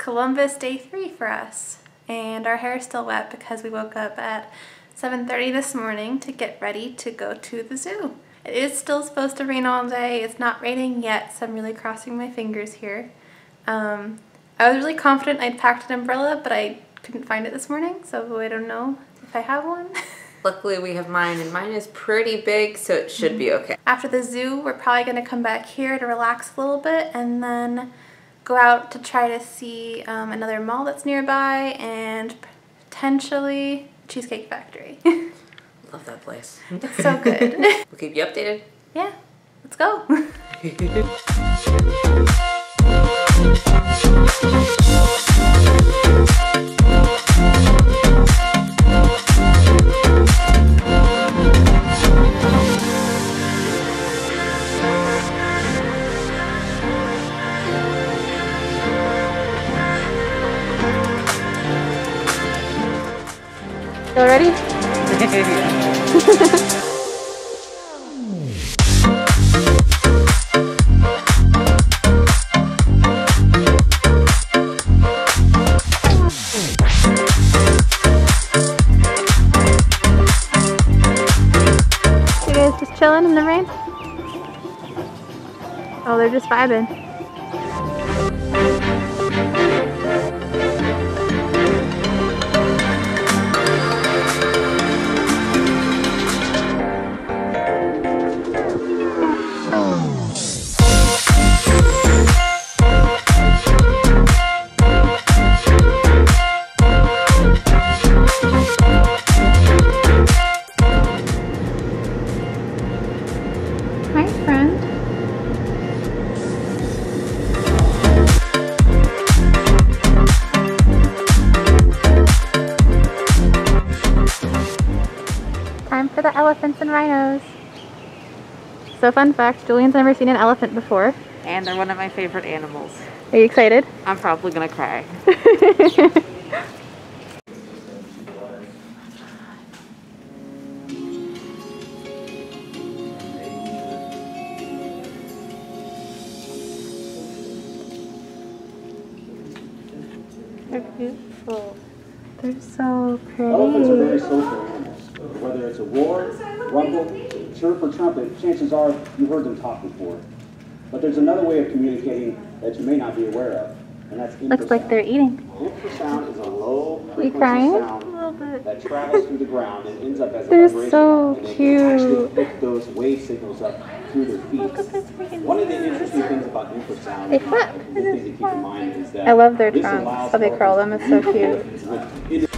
Columbus day 3 for us, and our hair is still wet because we woke up at 7:30 this morning to get ready to go to the zoo. It is still supposed to rain all day. It's not raining yet, so I'm really crossing my fingers here. I was really confident I'd packed an umbrella, but I couldn't find it this morning, so I don't know if I have one. Luckily we have mine, and mine is pretty big, so it should be okay. After the zoo, we're probably going to come back here to relax a little bit and then go out to try to see another mall that's nearby and potentially Cheesecake Factory. Love that place. It's so good. We'll keep you updated. Yeah, let's go. You ready? You guys just chilling in the rain? Oh, they're just vibing. Hi, friend. Time for the elephants and rhinos. So fun fact, Julian's never seen an elephant before. And they're one of my favorite animals. Are you excited? I'm probably gonna cry. They're beautiful. They're so pretty. Elephants are very social animals. Whether it's a roar, rumble, chirp, or trumpet, chances are you've heard them talk before. But there's another way of communicating that you may not be aware of, and that's infrasound. Looks like they're eating. Infrasound is a low You crying? frequency sound that travels through the ground and ends up as a They're vibration. so and they cute. can actually pick those wave signals up through their feet. One of the interesting things about infrasound, They flip. and the thing to keep in mind is that I love their this trunks, allows how they curl them. It's so cute. cute.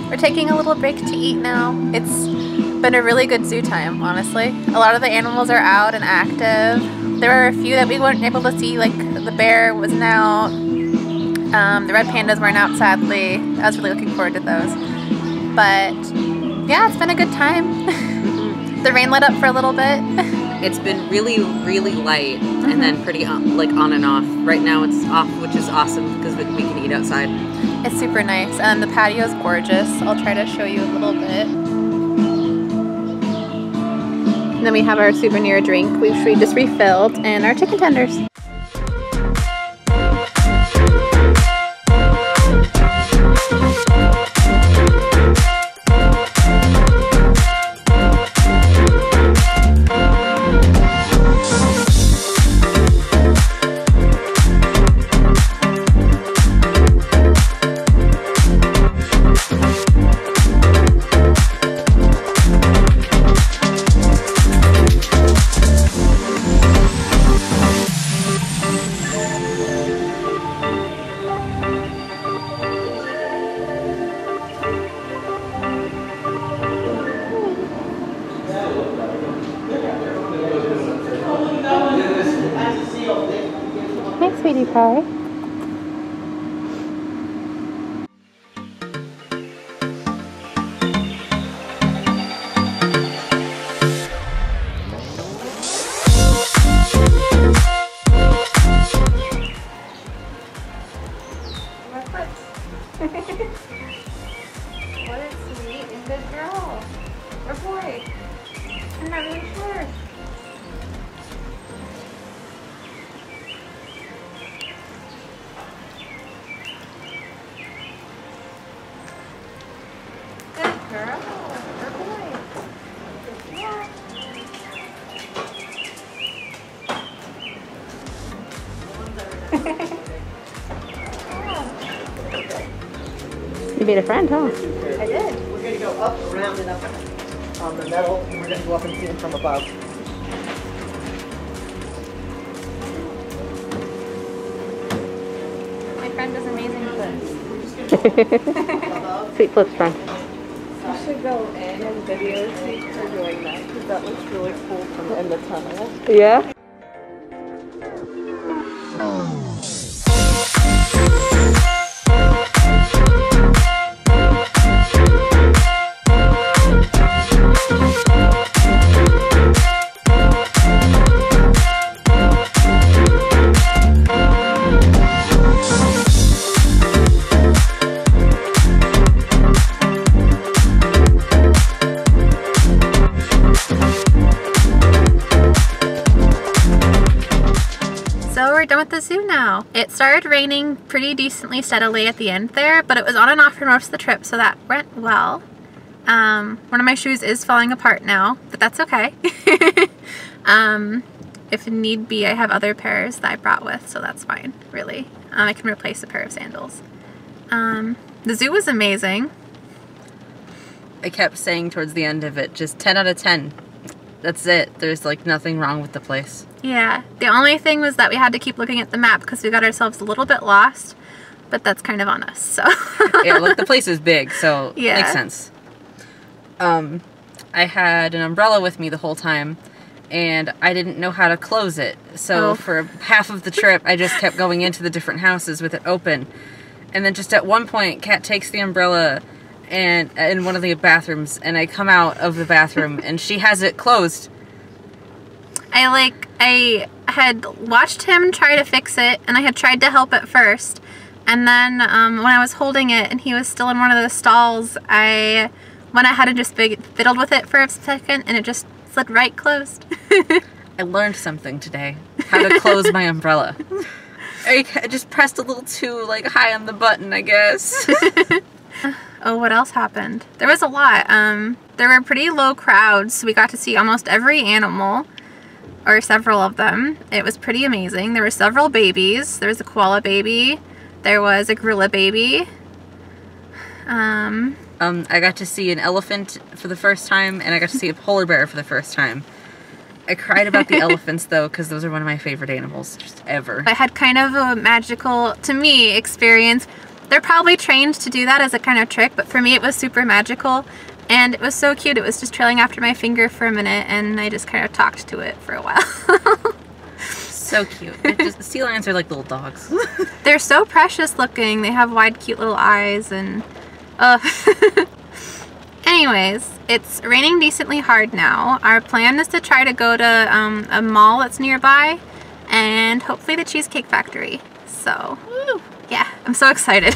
We're taking a little break to eat now. It's been a really good zoo time, honestly. A lot of the animals are out and active. There were a few that we weren't able to see, like the bear wasn't out. The red pandas weren't out, sadly. I was really looking forward to those. But yeah, it's been a good time. The rain let up for a little bit. It's been really, really light and then pretty like on and off. Right now it's off, which is awesome because we can eat outside. It's super nice, and the patio is gorgeous. I'll try to show you a little bit. And then we have our souvenir drink, which we just refilled, and our chicken tenders. Hi, sweetie pie. What a sweet and good girl. Or boy. I'm not really sure. Good girl. Or boy. Yeah. You made a friend, huh? I did. We're going to go up, around, and up on the metal, and we're going to go up and see them from above. My friend does amazing flips. Sweet flips friend. You should go in and videotape her doing that because that looks really cool from in the tunnel. Yeah? So we're done with the zoo now. It started raining pretty decently steadily at the end there, but it was on and off for most of the trip, so that went well. One of my shoes is falling apart now, but that's okay. If need be, I have other pairs that I brought with, so that's fine, really. I can replace a pair of sandals. The zoo was amazing. I kept saying towards the end of it, just 10 out of 10. That's it. There's like nothing wrong with the place. Yeah, the only thing was that we had to keep looking at the map because we got ourselves a little bit lost, but that's kind of on us, so. Yeah, look, the place is big, so Yeah. makes sense. I had an umbrella with me the whole time, and I didn't know how to close it. So for half of the trip, I just kept going into the different houses with it open. And then just at one point, Kat takes the umbrella and in one of the bathrooms, and I come out of the bathroom, and she has it closed. I had watched him try to fix it, and I had tried to help at first. And then when I was holding it and he was still in one of the stalls, I went ahead and just fiddled with it for a second, and it just slid right closed. I learned something today. How to close my umbrella. I just pressed a little too high on the button, I guess. Oh, what else happened? There was a lot. There were pretty low crowds, so we got to see almost every animal, or several of them. It was pretty amazing. There were several babies. There was a koala baby. There was a gorilla baby. I got to see an elephant for the first time, and I got to see a polar bear for the first time. I cried about the elephants, though, because those are one of my favorite animals, just ever. I had kind of a magical, to me, experience. They're probably trained to do that as a kind of trick, but for me it was super magical, and it was so cute. It was just trailing after my finger for a minute, and I just kind of talked to it for a while. So cute. Sea lions are like little dogs. They're so precious looking. They have wide, cute little eyes and... Anyways, it's raining decently hard now. Our plan is to try to go to a mall that's nearby and hopefully the Cheesecake Factory. So, yeah, I'm so excited.